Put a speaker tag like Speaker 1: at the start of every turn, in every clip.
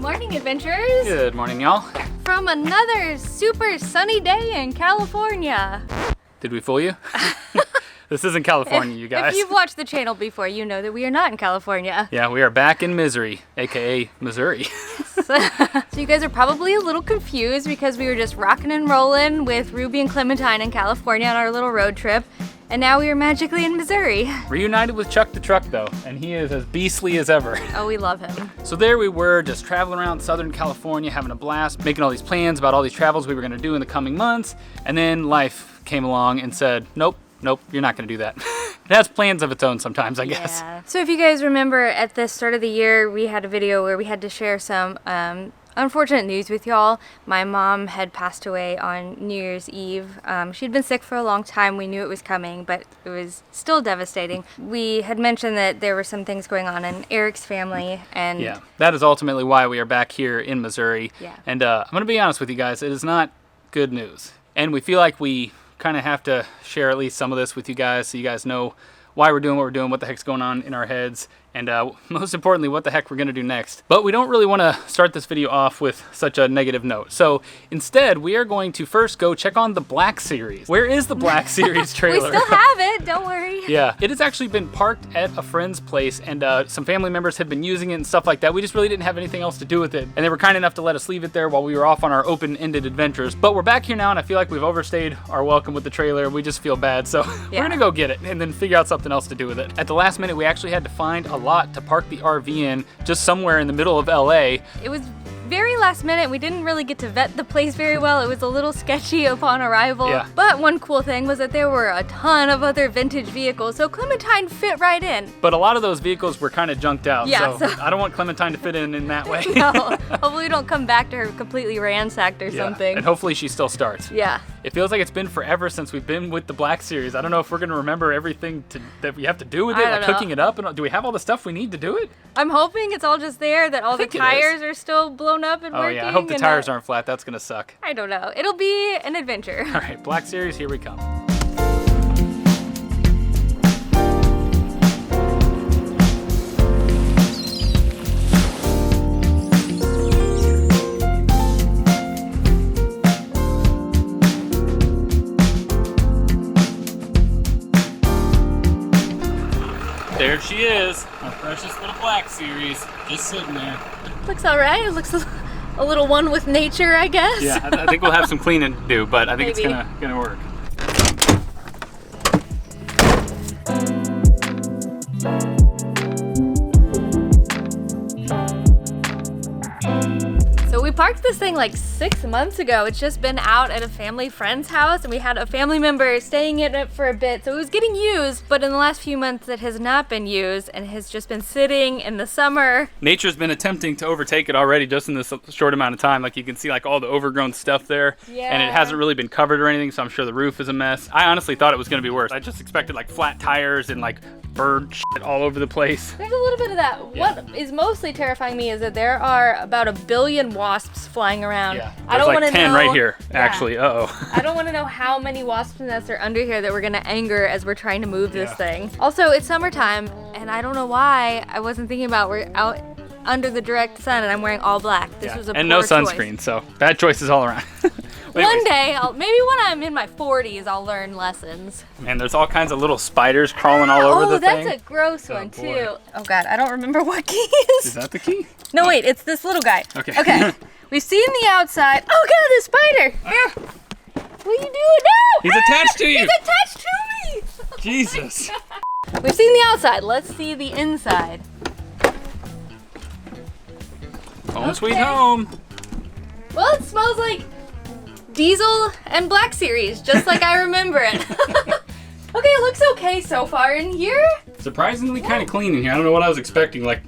Speaker 1: morning, adventurers.
Speaker 2: Good morning, y'all.
Speaker 1: From another super sunny day in California.
Speaker 2: Did we fool you? This isn't California, you guys.
Speaker 1: If you've watched the channel before, you know that we are not in California.
Speaker 2: Yeah, we are back in misery, aka Missouri.
Speaker 1: So you guys are probably a little confused because we were just rocking and rolling with Ruby and Clementine in California on our little road trip. And now we are magically in Missouri.
Speaker 2: Reunited with Chuck the Truck, though, and he is as beastly as ever.
Speaker 1: Oh, we love him.
Speaker 2: So there we were, just traveling around Southern California, having a blast, making all these plans about all these travels we were gonna do in the coming months, and then life came along and said, nope, you're not gonna do that. It has plans of its own sometimes, I guess.
Speaker 1: Yeah. So if you guys remember at the start of the year, we had a video where we had to share some unfortunate news with y'all. My mom had passed away on New Year's Eve. She'd been sick for a long time. We knew it was coming, but it was still devastating. We had mentioned that there were some things going on in Eric's family, and
Speaker 2: yeah, that is ultimately why we are back here in Missouri.
Speaker 1: Yeah.
Speaker 2: And I'm gonna be honest with you guys, it is not good news. And we feel like we kind of have to share at least some of this with you guys so you guys know why we're doing what we're doing, what the heck's going on in our heads, and most importantly, what the heck we're gonna do next. But we don't really wanna start this video off with such a negative note. So instead, we are going to first go check on the Black Series. Where is the Black Series trailer?
Speaker 1: we still have it, don't worry.
Speaker 2: Yeah, it has actually been parked at a friend's place, and some family members have been using it and stuff like that. We just really didn't have anything else to do with it, and they were kind enough to let us leave it there while we were off on our open-ended adventures. But we're back here now, and I feel like we've overstayed our welcome with the trailer. We just feel bad, so we're gonna go get it and then figure out something else to do with it. At the last minute, we actually had to find a lot to park the RV in, just somewhere in the middle of LA.
Speaker 1: It was very last minute. We didn't really get to vet the place very well. It was a little sketchy upon arrival.
Speaker 2: Yeah.
Speaker 1: But one cool thing was that there were a ton of other vintage vehicles, so Clementine fit right in.
Speaker 2: But a lot of those vehicles were kind of junked out,
Speaker 1: Yeah,
Speaker 2: so I don't want Clementine to fit in that way.
Speaker 1: No, hopefully we don't come back to her completely ransacked or something.
Speaker 2: And hopefully she still starts.
Speaker 1: Yeah.
Speaker 2: It feels like it's been forever since we've been with the Black Series. I don't know if we're gonna remember everything that we have to do with it, like hooking it up, and do we have all the stuff we need to do it?
Speaker 1: I'm hoping it's all just there, that all the tires are still blown up and working.
Speaker 2: Oh yeah, I hope the tires aren't flat. That's gonna suck.
Speaker 1: I don't know. It'll be an adventure.
Speaker 2: All right, Black Series, here we come. There she is, our precious little Black Series, just sitting there.
Speaker 1: Looks all right. It looks a little one with nature, I guess.
Speaker 2: Yeah, I think we'll have some cleaning to do, but I think it's gonna work.
Speaker 1: So we parked this thing like 6 months ago. It's just been out at a family friend's house, and we had a family member staying in it for a bit, so it was getting used, but in the last few months it has not been used and has just been sitting in the summer.
Speaker 2: Nature's been attempting to overtake it already just in this short amount of time. Like you can see like all the overgrown stuff there, and it hasn't really been covered or anything, so I'm sure the roof is a mess. I honestly thought it was gonna be worse. I just expected like flat tires and like bird shit all over the place.
Speaker 1: There's a little bit of that.
Speaker 2: Yeah.
Speaker 1: What is mostly terrifying me is that there are about 1 billion wasps flying around.
Speaker 2: Yeah,
Speaker 1: I don't
Speaker 2: like
Speaker 1: want to
Speaker 2: 10
Speaker 1: know,
Speaker 2: right here,
Speaker 1: yeah.
Speaker 2: actually. Uh-oh.
Speaker 1: I don't want to know how many wasp nests are under here that we're gonna anger as we're trying to move this
Speaker 2: Yeah.
Speaker 1: thing. Also, it's summertime, and I don't know why I wasn't thinking about we're out under the direct sun and I'm wearing all black. This was a
Speaker 2: and no
Speaker 1: poor
Speaker 2: sunscreen,
Speaker 1: choice.
Speaker 2: so bad choices all around.
Speaker 1: One day, maybe when I'm in my 40s, I'll learn lessons.
Speaker 2: Man, there's all kinds of little spiders crawling all over the thing.
Speaker 1: Oh, that's a gross one
Speaker 2: boy.
Speaker 1: too. Oh God, I don't remember what key is.
Speaker 2: Is that the key?
Speaker 1: No, wait, it's this little guy.
Speaker 2: Okay.
Speaker 1: Okay. We've seen the outside. Oh God, the spider! What are you doing? No!
Speaker 2: He's attached to you.
Speaker 1: He's attached to me!
Speaker 2: Jesus.
Speaker 1: We've seen the outside. Let's see the inside.
Speaker 2: Home sweet home.
Speaker 1: Well, it smells like diesel and Black Series, just like I remember it. Okay, it looks okay so far in here.
Speaker 2: Surprisingly kind of clean in here. I don't know what I was expecting, like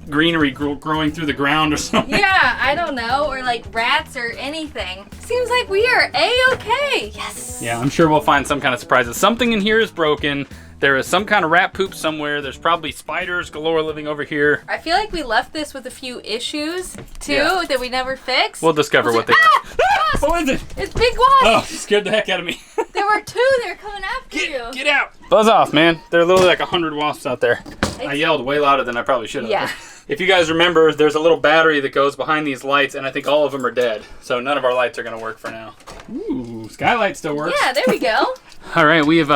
Speaker 2: greenery growing through the ground or something.
Speaker 1: Yeah, I don't know, or like rats or anything. Seems like we are A-okay. Yes.
Speaker 2: Yeah, I'm sure we'll find some kind of surprises. Something in here is broken. There is some kind of rat poop somewhere. There's probably spiders galore living over here.
Speaker 1: I feel like we left this with a few issues, too, that we never fixed.
Speaker 2: We'll discover what they are. What is it?
Speaker 1: It's big wasps!
Speaker 2: Oh, you scared the heck out of me.
Speaker 1: There were two. They're coming after you.
Speaker 2: Get out. Buzz off, man. There are literally like 100 wasps out there. I yelled way louder than I probably should have.
Speaker 1: Yeah.
Speaker 2: If you guys remember, there's a little battery that goes behind these lights, and I think all of them are dead. So none of our lights are going to work for now. Ooh, skylight still works.
Speaker 1: Yeah, there we go.
Speaker 2: All right, we have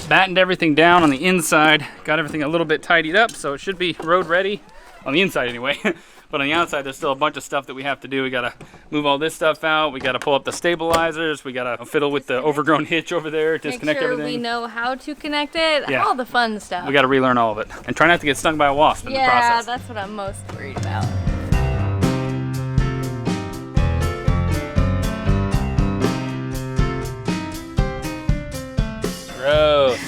Speaker 2: battened everything down on the inside. Got everything a little bit tidied up, so it should be road ready. On the inside anyway. But on the outside, there's still a bunch of stuff that we have to do. We got to move all this stuff out. We got to pull up the stabilizers. We got to fiddle with the overgrown hitch over there, disconnect everything.
Speaker 1: Make sure we know how to connect it,
Speaker 2: Yeah.
Speaker 1: all the fun stuff.
Speaker 2: We got to relearn all of it. And try not to get stung by a wasp in the process.
Speaker 1: Yeah, that's what I'm most worried about.
Speaker 2: Gross.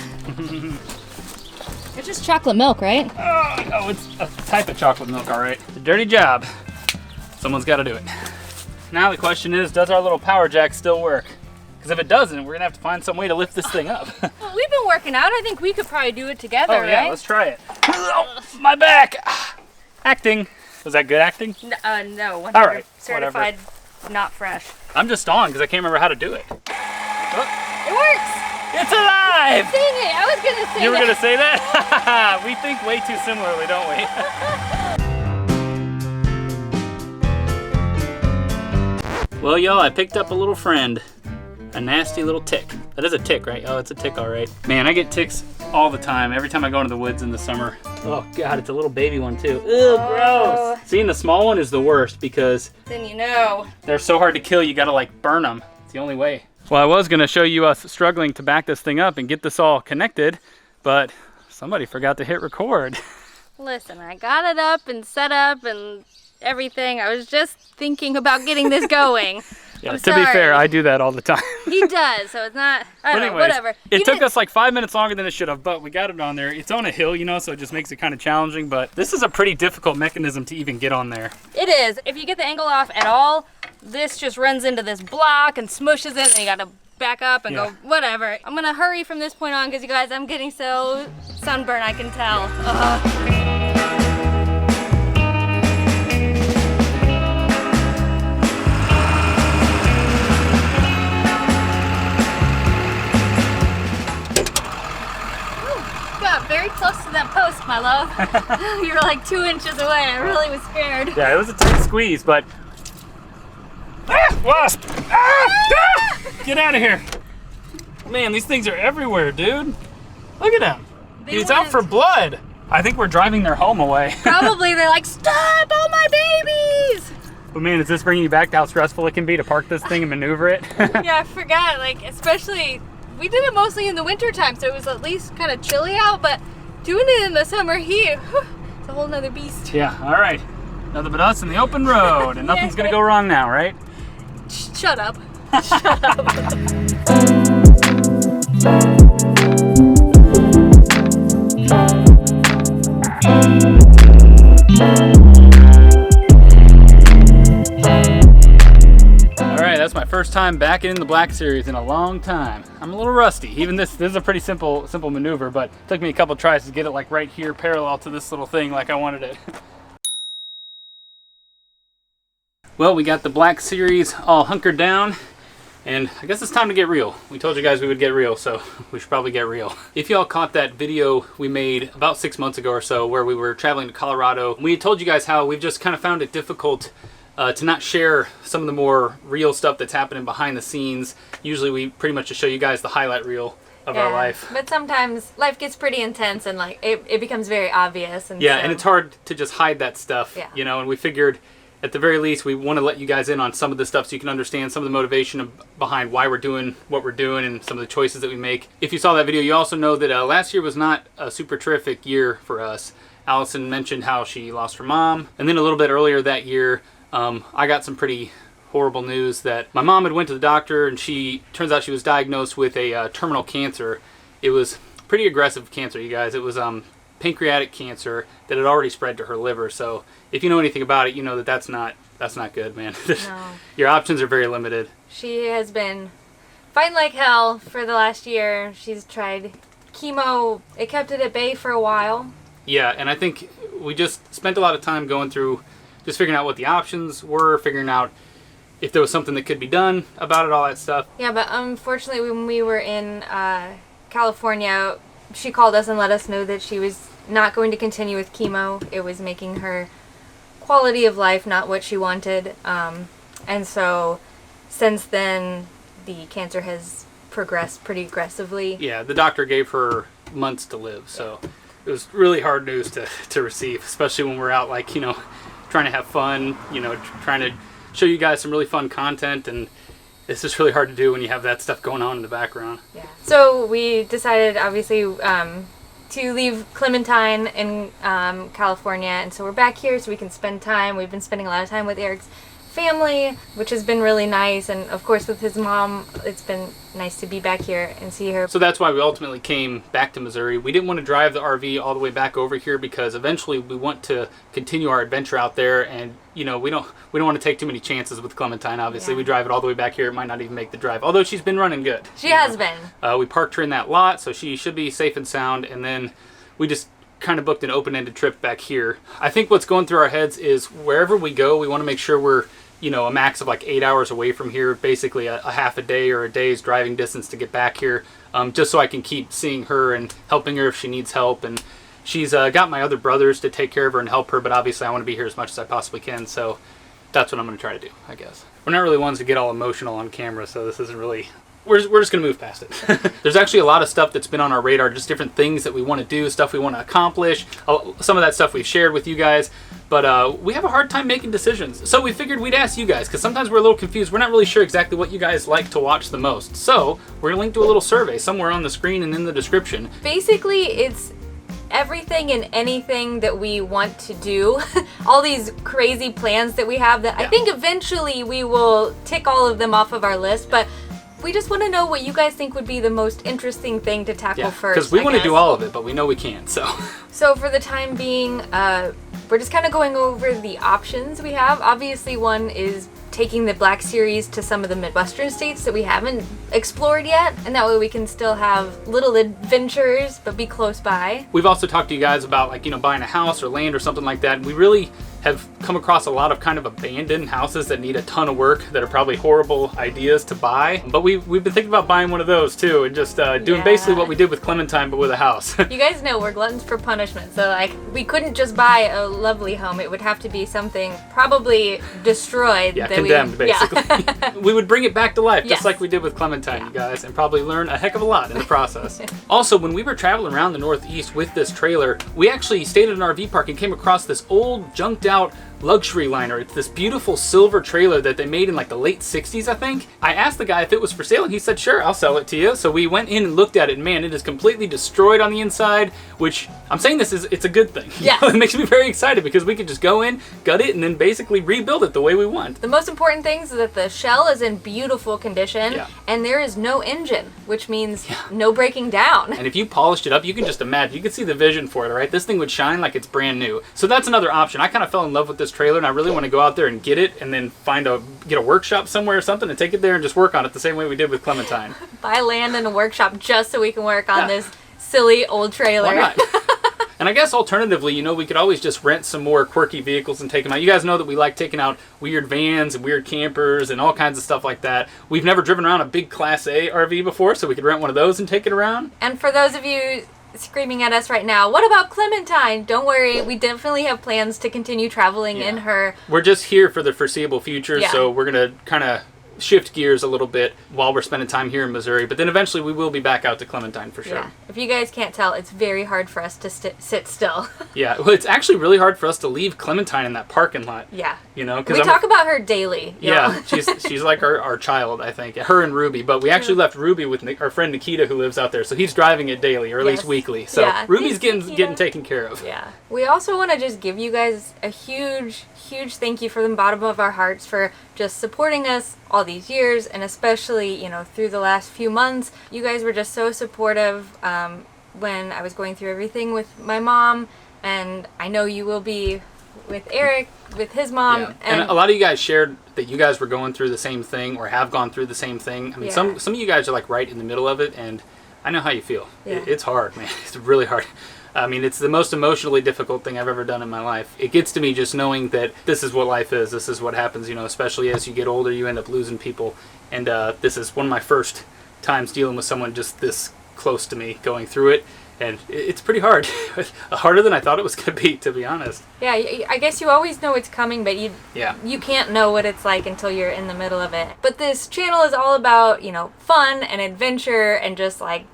Speaker 1: It's just chocolate milk, right?
Speaker 2: Oh, no, it's a type of chocolate milk, all right. It's a dirty job. Someone's got to do it. Now the question is, does our little power jack still work? Because if it doesn't, we're going to have to find some way to lift this thing up.
Speaker 1: Well, we've been working out. I think we could probably do it together,
Speaker 2: Oh, yeah,
Speaker 1: right?
Speaker 2: let's try it. Oh, my back. Acting. Was that good acting?
Speaker 1: No, 100%
Speaker 2: All right,
Speaker 1: certified, not fresh.
Speaker 2: I'm just on because I can't remember how to do it. Oh,
Speaker 1: It works!
Speaker 2: it's alive!
Speaker 1: Sing it! I was gonna say
Speaker 2: You were
Speaker 1: that.
Speaker 2: going to say that? We think way too similarly, don't we? Well, y'all, I picked up a little friend. A nasty little tick. That is a tick, right? Oh, it's a tick, all right. Man, I get ticks all the time. Every time I go into the woods in the summer. Oh, God, it's a little baby one, too. Ew, gross. Seeing the small one is the worst because
Speaker 1: Then you know.
Speaker 2: they're so hard to kill, you gotta, like, burn them. It's the only way. Well, I was gonna show you us struggling to back this thing up and get this all connected, but somebody forgot to hit record.
Speaker 1: Listen, I got it up and set up and everything. I was just thinking about getting this going.
Speaker 2: Yeah,
Speaker 1: I'm
Speaker 2: to be fair,
Speaker 1: sorry.
Speaker 2: I do that all the time.
Speaker 1: He does, so it's not, I don't know,
Speaker 2: anyways,
Speaker 1: whatever.
Speaker 2: It
Speaker 1: You
Speaker 2: took
Speaker 1: didn't-
Speaker 2: us like 5 minutes longer than it should have, but we got it on there. It's on a hill, you know, so it just makes it kind of challenging, but this is a pretty difficult mechanism to even get on there.
Speaker 1: It is. If you get the angle off at all, this just runs into this block and smushes it, and you gotta back up and
Speaker 2: Yeah.
Speaker 1: go, whatever. I'm gonna hurry from this point on because you guys, I'm getting so sunburned, I can tell. Ugh. Got very close to that post, my love. You were like 2 inches away. I really was scared.
Speaker 2: Yeah, it was a tight squeeze, but... Ah, wasp! Ah! Ah! Get out of here! Man, these things are everywhere, dude. Look at him. He's out for blood. I think we're driving their home away.
Speaker 1: Probably they're like, stop all my babies!
Speaker 2: But man, is this bringing you back to how stressful it can be to park this thing and maneuver it?
Speaker 1: Yeah, I forgot, like, especially, we did it mostly in the winter time, so it was at least kind of chilly out, but doing it in the summer heat, it's a whole nother beast.
Speaker 2: Yeah, all right. Nothing but us in the open road, and nothing's gonna go wrong now, right?
Speaker 1: Shut up. Shut up.
Speaker 2: That's my first time back in the Black Series in a long time. I'm a little rusty. Even this is a pretty simple maneuver, but it took me a couple tries to get it like right here parallel to this little thing like I wanted it. Well, we got the Black Series all hunkered down, and I guess it's time to get real. We told you guys we would get real, so we should probably get real. If y'all caught that video we made about 6 months ago or so where we were traveling to Colorado, we told you guys how we've just kind of found it difficult to not share some of the more real stuff that's happening behind the scenes. Usually we pretty much just show you guys the highlight reel of our life.
Speaker 1: But sometimes life gets pretty intense and like it becomes very obvious. And
Speaker 2: yeah,
Speaker 1: so,
Speaker 2: and it's hard to just hide that stuff, you know, and we figured at the very least we want to let you guys in on some of this stuff so you can understand some of the motivation behind why we're doing what we're doing and some of the choices that we make. If you saw that video, you also know that last year was not a super terrific year for us. Allison mentioned how she lost her mom, and then a little bit earlier that year, I got some pretty horrible news that my mom had went to the doctor and turns out she was diagnosed with a terminal cancer. It was pretty aggressive cancer, you guys. It was pancreatic cancer that had already spread to her liver. So if you know anything about it, you know that that's not good, man.
Speaker 1: No.
Speaker 2: Your options are very limited.
Speaker 1: She has been fighting like hell for the last year. She's tried chemo. It kept it at bay for a while.
Speaker 2: Yeah, and I think we just spent a lot of time going through just figuring out what the options were, figuring out if there was something that could be done about it, all that stuff.
Speaker 1: Yeah, but unfortunately when we were in California, she called us and let us know that she was not going to continue with chemo. It was making her quality of life not what she wanted. And so since then, the cancer has progressed pretty aggressively.
Speaker 2: Yeah, the doctor gave her months to live, so it was really hard news to receive, especially when we're out, like, trying to have fun, trying to show you guys some really fun content, and it's just really hard to do when you have that stuff going on in the background.
Speaker 1: Yeah. So we decided, obviously, to leave Clementine in California, and so we're back here so we can spend time. We've been spending a lot of time with Eric's family, which has been really nice, and of course with his mom, it's been nice to be back here and see her.
Speaker 2: So that's why we ultimately came back to Missouri. We didn't want to drive the RV all the way back over here because eventually we want to continue our adventure out there, and we don't want to take too many chances with Clementine. Obviously, we drive it all the way back here. It might not even make the drive, although she's been running good.
Speaker 1: She has been.
Speaker 2: We parked her in that lot, so she should be safe and sound, and then we just kind of booked an open-ended trip back here. I think what's going through our heads is wherever we go, we want to make sure we're a max of like 8 hours away from here, basically a half a day or a day's driving distance to get back here, just so I can keep seeing her and helping her if she needs help. And she's got my other brothers to take care of her and help her, but obviously I want to be here as much as I possibly can, so that's what I'm going to try to do, I guess. We're not really ones to get all emotional on camera, so this isn't really... We're just going to move past it. There's actually a lot of stuff that's been on our radar, just different things that we want to do, stuff we want to accomplish. Some of that stuff we've shared with you guys, but we have a hard time making decisions. So we figured we'd ask you guys, because sometimes we're a little confused. We're not really sure exactly what you guys like to watch the most. So we're going to link to a little survey somewhere on the screen and in the description.
Speaker 1: Basically, it's everything and anything that we want to do. All these crazy plans that we have that I think eventually we will tick all of them off of our list, but we just want to know what you guys think would be the most interesting thing to tackle first.
Speaker 2: Because we want to do all of it, but we know we can't, so.
Speaker 1: So for the time being, we're just kind of going over the options we have. Obviously, one is taking the Black Series to some of the Midwestern states that we haven't explored yet, and that way we can still have little adventures, but be close by.
Speaker 2: We've also talked to you guys about, like, buying a house or land or something like that, and we really have come across a lot of kind of abandoned houses that need a ton of work, that are probably horrible ideas to buy. But we've been thinking about buying one of those too, and just doing basically what we did with Clementine, but with a house.
Speaker 1: You guys know we're gluttons for punishment, so like we couldn't just buy a lovely home. It would have to be something probably destroyed.
Speaker 2: Yeah, condemned basically. We would bring it back to life, just like we did with Clementine, you guys, and probably learn a heck of a lot in the process. Also, when we were traveling around the Northeast with this trailer, we actually stayed at an RV park and came across this old, junked out luxury liner. It's this beautiful silver trailer that they made in like the late 60s, I think. I asked the guy if it was for sale, and he said, sure, I'll sell it to you. So we went in and looked at it, and man, it is completely destroyed on the inside, which I'm saying it's a good thing.
Speaker 1: Yeah.
Speaker 2: It makes me very excited because we could just go in, gut it, and then basically rebuild it the way we want.
Speaker 1: The most important thing is that the shell is in beautiful condition, and there is no engine, which means no breaking down.
Speaker 2: And if you polished it up, you can just imagine, you can see the vision for it, right? This thing would shine like it's brand new. So that's another option. I kind of fell in love with this trailer, and I really want to go out there and get it, and then get a workshop somewhere or something and take it there and just work on it the same way we did with Clementine.
Speaker 1: Buy land in a workshop just so we can work on this silly old trailer.
Speaker 2: Why not? And I guess alternatively, we could always just rent some more quirky vehicles and take them out. You guys know that we like taking out weird vans and weird campers and all kinds of stuff like that. We've never driven around a big Class A RV before, so we could rent one of those and take it around.
Speaker 1: And for those of you screaming at us right now, what about Clementine? Don't worry, we definitely have plans to continue traveling in her.
Speaker 2: We're just here for the foreseeable future, so we're going to kind of shift gears a little bit while we're spending time here in Missouri, but then eventually we will be back out to Clementine for sure.
Speaker 1: Yeah. If you guys can't tell, it's very hard for us to sit still.
Speaker 2: Yeah, well, it's actually really hard for us to leave Clementine in that parking lot.
Speaker 1: Yeah.
Speaker 2: Because
Speaker 1: we talk about her daily.
Speaker 2: Yeah, she's like our child, I think. Her and Ruby, but we actually left Ruby with our friend Nikita, who lives out there, so he's driving it daily, or at least weekly. So Ruby's getting taken care of.
Speaker 1: Yeah. We also want to just give you guys a huge thank you from the bottom of our hearts for just supporting us all these years, and especially, through the last few months. You guys were just so supportive when I was going through everything with my mom, and I know you will be with Eric, with his mom.
Speaker 2: Yeah. And a lot of you guys shared that you guys were going through the same thing or have gone through the same thing. I mean, some of you guys are like right in the middle of it, and I know how you feel. Yeah. It's hard, man. It's really hard. I mean, it's the most emotionally difficult thing I've ever done in my life. It gets to me just knowing that this is what life is. This is what happens, especially as you get older, you end up losing people. And this is one of my first times dealing with someone just this close to me going through it. And it's pretty hard. Harder than I thought it was going to be, to be honest.
Speaker 1: Yeah, I guess you always know it's coming, but
Speaker 2: Yeah.
Speaker 1: you can't know what it's like until you're in the middle of it. But this channel is all about, fun and adventure and just like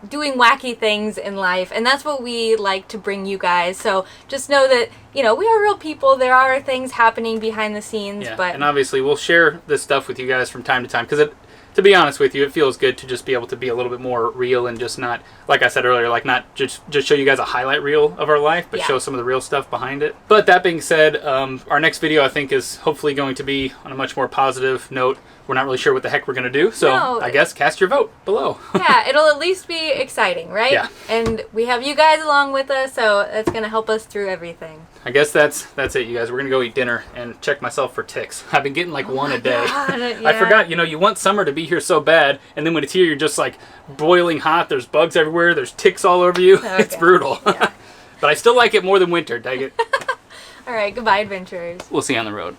Speaker 1: doing wacky things in life, and that's what we like to bring you guys. So just know that we are real people. There are things happening behind the scenes,
Speaker 2: Yeah.
Speaker 1: but
Speaker 2: and obviously we'll share this stuff with you guys from time to time, because to be honest with you, it feels good to just be able to be a little bit more real and just not, like I said earlier, like not just show you guys a highlight reel of our life, but
Speaker 1: Yeah.
Speaker 2: show some of the real stuff behind it. But that being said, our next video I think is hopefully going to be on a much more positive note. We're not really sure what the heck we're going to do, so
Speaker 1: No.
Speaker 2: I guess cast your vote below.
Speaker 1: yeah, it'll at least be exciting, right?
Speaker 2: Yeah.
Speaker 1: And we have you guys along with us, so that's going to help us through everything.
Speaker 2: I guess that's it, you guys. We're going to go eat dinner and check myself for ticks. I've been getting like one a day.
Speaker 1: God,
Speaker 2: I
Speaker 1: yeah.
Speaker 2: forgot, you want summer to be here so bad, and then when it's here, you're just like boiling hot. There's bugs everywhere. There's ticks all over you.
Speaker 1: Okay.
Speaker 2: It's brutal.
Speaker 1: Yeah.
Speaker 2: But I still like it more than winter, dang it.
Speaker 1: All right, goodbye, adventurers.
Speaker 2: We'll see you on the road.